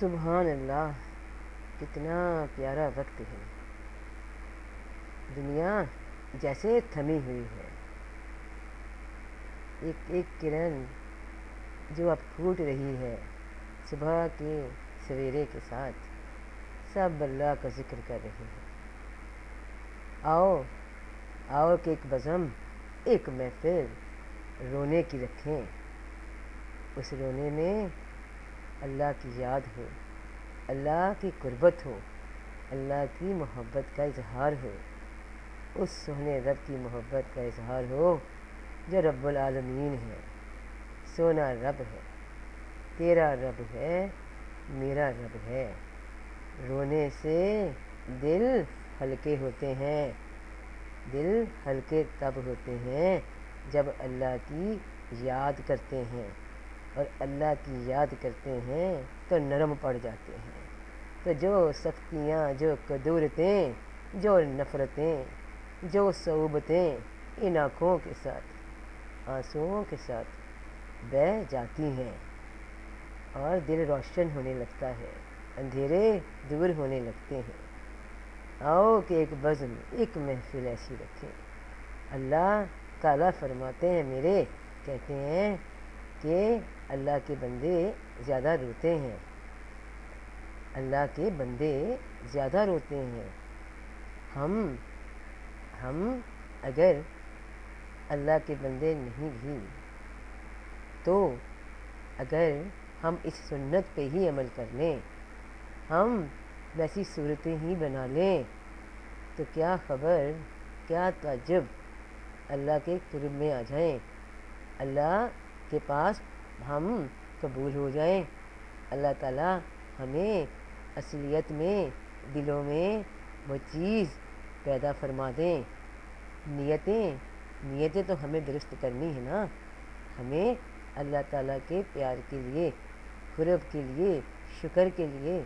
سبحان اللہ، کتنا پیارا وقت ہے۔ دنیا جیسے تھمی ہوئی ہے، ایک ایک کرن جو اب پھوٹ رہی ہے صبح کے سویرے کے ساتھ، سب اللہ کا ذکر کر رہے ہیں۔ آؤ آؤ کہ ایک بزم، ایک محفل رونے کی رکھیں، اس رونے میں اللہ کی یاد ہو، اللہ کی قربت ہو، اللہ کی محبت کا اظہار ہو، اس سونے رب کی محبت کا اظہار ہو جو رب العالمین ہے، سونا رب ہے، تیرا رب ہے، میرا رب ہے۔ رونے سے دل ہلکے ہوتے ہیں، دل ہلکے تب ہوتے ہیں جب اللہ کی یاد کرتے ہیں، اور اللہ کی یاد کرتے ہیں تو نرم پڑ جاتے ہیں۔ تو جو سختیاں، جو قدورتیں، جو نفرتیں، جو صعوبتیں ان آنکھوں کے ساتھ، آنسوؤں کے ساتھ بہہ جاتی ہیں اور دل روشن ہونے لگتا ہے، اندھیرے دور ہونے لگتے ہیں۔ آؤ کہ ایک بزم، ایک محفل ایسی رکھیں۔ اللہ تعالیٰ فرماتے ہیں میرے، کہتے ہیں کہ اللہ کے بندے زیادہ روتے ہیں، اللہ کے بندے زیادہ روتے ہیں۔ ہم اگر اللہ کے بندے نہیں بھی تو اگر ہم اس سنت پہ ہی عمل کر لیں، ہم ویسی صورتیں ہی بنا لیں، تو کیا خبر، کیا تعجب، اللہ کے قرب میں آ جائیں، اللہ کے پاس ہم قبول ہو جائیں، اللہ تعالیٰ ہمیں اصلیت میں دلوں میں وہ چیز پیدا فرما دیں۔ نیتیں تو ہمیں درست کرنی ہے نا، ہمیں اللہ تعالیٰ کے پیار کے لیے، قرب کے لیے، شکر کے لیے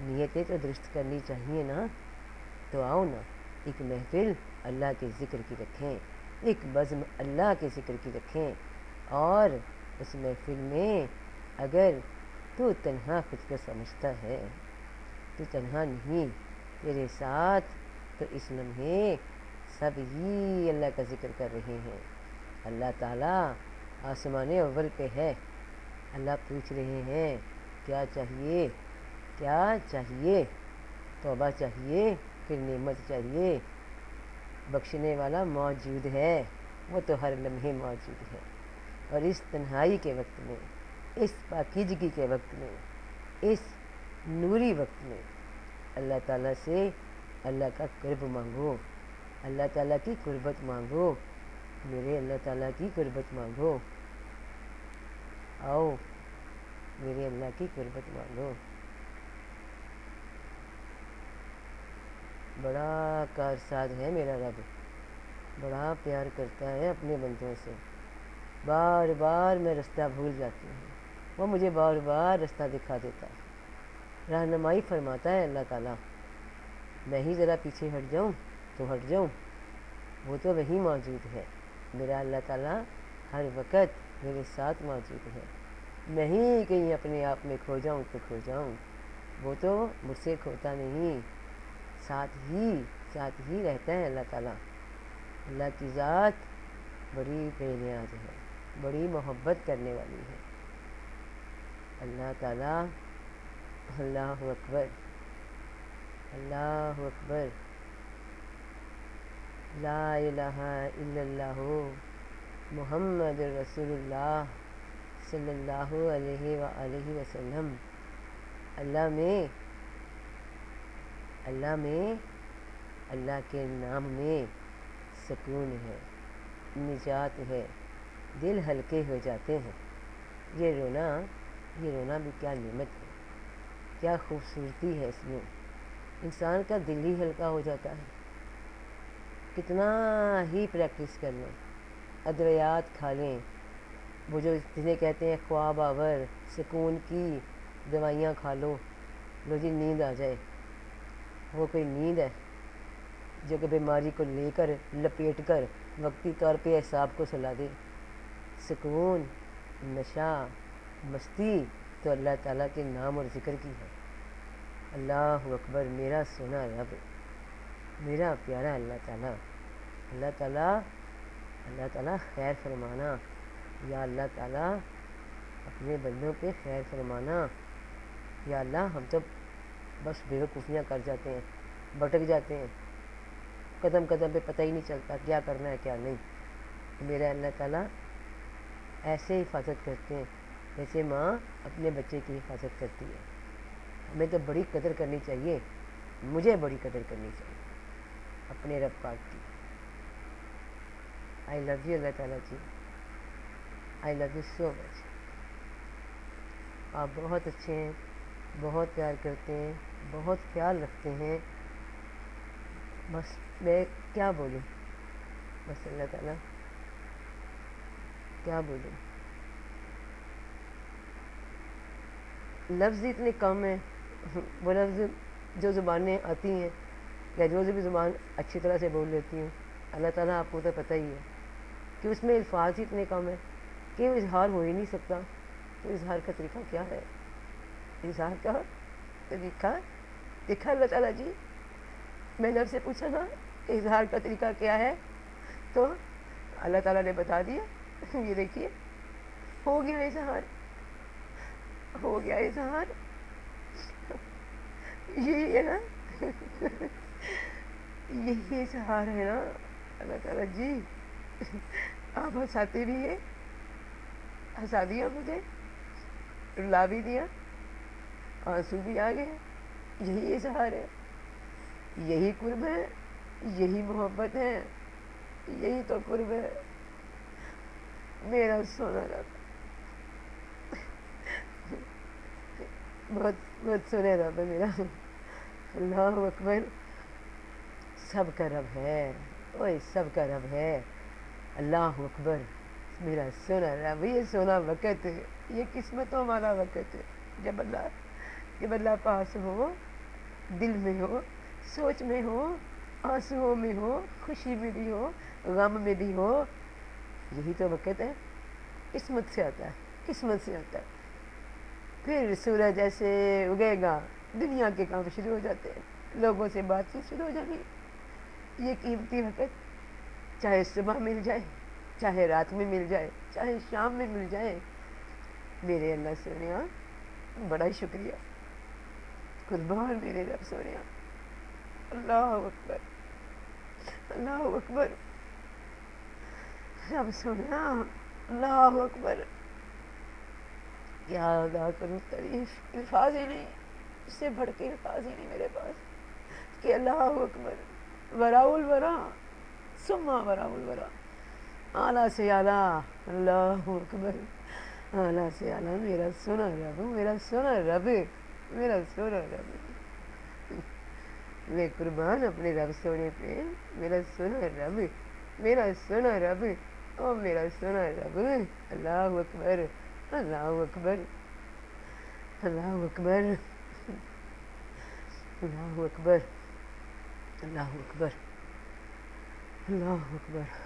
نیتیں تو درست کرنی چاہیے نا۔ تو آؤ نا، ایک محفل اللہ کے ذکر کی رکھیں، ایک بزم اللہ کے ذکر کی رکھیں، اور اس محفل میں اگر تو تنہا خود کو سمجھتا ہے، تو تنہا نہیں، تیرے ساتھ تو اس لمحے سب ہی اللہ کا ذکر کر رہے ہیں۔ اللہ تعالیٰ آسمان اول پہ ہے، اللہ پوچھ رہے ہیں کیا چاہیے، کیا چاہیے؟ توبہ چاہیے، پھر نعمت چاہیے۔ بخشنے والا موجود ہے، وہ تو ہر لمحے موجود ہے، اور اس تنہائی کے وقت میں، اس پاکیزگی کے وقت میں، اس نوری وقت میں اللہ تعالیٰ سے اللہ کا قرب مانگو، اللہ تعالیٰ کی قربت مانگو، میرے اللہ تعالیٰ کی قربت مانگو۔ آؤ میرے اللہ کی قربت مانگو۔ بڑا کارساز ہے میرا رب، بڑا پیار کرتا ہے اپنے بندوں سے۔ بار بار میں رستہ بھول جاتی ہوں، وہ مجھے بار بار رستہ دکھا دیتا ہے، رہنمائی فرماتا ہے اللہ تعالیٰ۔ میں ہی ذرا پیچھے ہٹ جاؤں تو ہٹ جاؤں، وہ تو وہیں موجود ہے، میرا اللہ تعالیٰ ہر وقت میرے ساتھ موجود ہے۔ میں ہی کہیں اپنے آپ میں کھو جاؤں تو کھو جاؤں، وہ تو مجھ سے کھوتا نہیں، ساتھ ہی رہتا ہے اللہ تعالیٰ۔ اللہ کی ذات بڑی بے نیاز ہے، بڑی محبت کرنے والی ہے۔ اللہ تعالیٰ، اللہ اکبر، اللہ اکبر، لا الہ الا اللہ محمد رسول اللہ صلی اللہ علیہ وآلہ وسلم۔ اللہ میں اللہ کے نام میں سکون ہے، نجات ہے، دل ہلکے ہو جاتے ہیں۔ یہ رونا بھی کیا نعمت ہے، کیا خوبصورتی ہے اس میں، انسان کا دل ہی ہلکا ہو جاتا ہے۔ کتنا ہی پریکٹس کر لیں، ادویات کھا لیں، وہ جو جنہیں کہتے ہیں خواب آور، سکون کی دوائیاں کھا لو جی نیند آ جائے، وہ کوئی نیند ہے جو کہ بیماری کو لے کر لپیٹ کر وقتی طور پہ اعصاب کو سلا دے؟ سکون، نشہ، مستی تو اللہ تعالیٰ کے نام اور ذکر کی ہے۔ اللہ اکبر، میرا سونا رب، میرا پیارا اللہ تعالیٰ، اللہ تعالیٰ، اللہ تعالیٰ خیر فرمانا، یا اللہ تعالیٰ اپنے بندوں پہ خیر فرمانا، یا اللہ ہم تو بس بیوقوفیاں کر جاتے ہیں، بھٹک جاتے ہیں، قدم قدم پہ پتہ ہی نہیں چلتا کیا کرنا ہے کیا نہیں۔ میرا اللہ تعالیٰ ایسے حفاظت کرتے ہیں جیسے ماں اپنے بچے کی حفاظت کرتی ہے۔ ہمیں تو بڑی قدر کرنی چاہیے، مجھے بڑی قدر کرنی چاہیے اپنے رب پاک کی۔ آئی لو یو اللہ تعالیٰ جی، آئی لو یو سو مچ۔ آپ بہت اچھے ہیں، بہت پیار کرتے ہیں، بہت خیال رکھتے ہیں۔ بس میں کیا بولوں، بس اللہ تعالیٰ کیا بولوں، لفظ اتنے کم ہیں، وہ لفظ جو زبانیں آتی ہیں یا جو بھی زبان اچھی طرح سے بول لیتی ہوں، اللہ تعالیٰ آپ کو تو پتہ ہی ہے کہ اس میں الفاظ ہی اتنے کم ہیں کہ وہ اظہار ہو ہی نہیں سکتا۔ تو اظہار کا طریقہ کیا ہے؟ اظہار کا طریقہ دیکھا اللہ تعالیٰ جی، میں نے آپ سے پوچھا نا کہ اظہار کا طریقہ کیا ہے، تو اللہ تعالیٰ نے بتا دیا۔ یہ دیکھیے، ہو گیا اظہار، ہو گیا اظہار، یہی ہے نا، یہی اظہار ہے نا اللہ تعالیٰ جی۔ آپ ہنساتے بھی ہیں، ہنسا دیا مجھے، رلا بھی دیا، آنسو بھی آ گئے، یہی اظہار ہے، یہی قرب ہے، یہی محبت ہے، یہی تو قرب ہے میرا سونا رب، بہت بہت سونا رب ہے میرا۔ اللہ اکبر، سب کا رب ہے، اوے سب کا رب ہے۔ اللہ اکبر، میرا سونا رب، یہ سونا وقت ہے، یہ قسمتوں والا وقت ہے جب اللہ پاس ہو، دل میں ہو، سوچ میں ہو، آنسوؤں میں ہو، خوشی میں بھی ہو، غم میں بھی ہو، یہی تو وقت ہے۔ قسمت سے آتا ہے، قسمت سے آتا ہے۔ پھر سورج ایسے اگے گا، دنیا کے کام شروع ہو جاتے ہیں، لوگوں سے بات چیت شروع ہو جانی۔ یہ قیمتی وقت چاہے صبح مل جائے، چاہے رات میں مل جائے، چاہے شام میں مل جائے، میرے اللہ سونیا بڑا ہی شکریہ، قربان میرے رب سونیا۔ اللہ اکبر، اللہ اکبر، رب سونیا، اللہ اکبر، کیا ادا کروں تعریف، الفاظ ہی نہیں، اس سے بڑھ کے الفاظ ہی نہیں میرے پاس کہ اللہ اکبر، وراء الورا ثم وراء الورا، اعلیٰ سے اعلیٰ، اللہ اکبر، اعلیٰ سے اعلیٰ، میرا سونا رب، میرا سونا رب، میرا سونا رب، میں قربان اپنے رب سونے پہ، میرا سونا رب، میرا سونا رب، او میرا سونا رب، اللہ اکبر، اللہ اکبر، اللہ اکبر، اللہ اکبر، اللہ اکبر، اللہ اکبر۔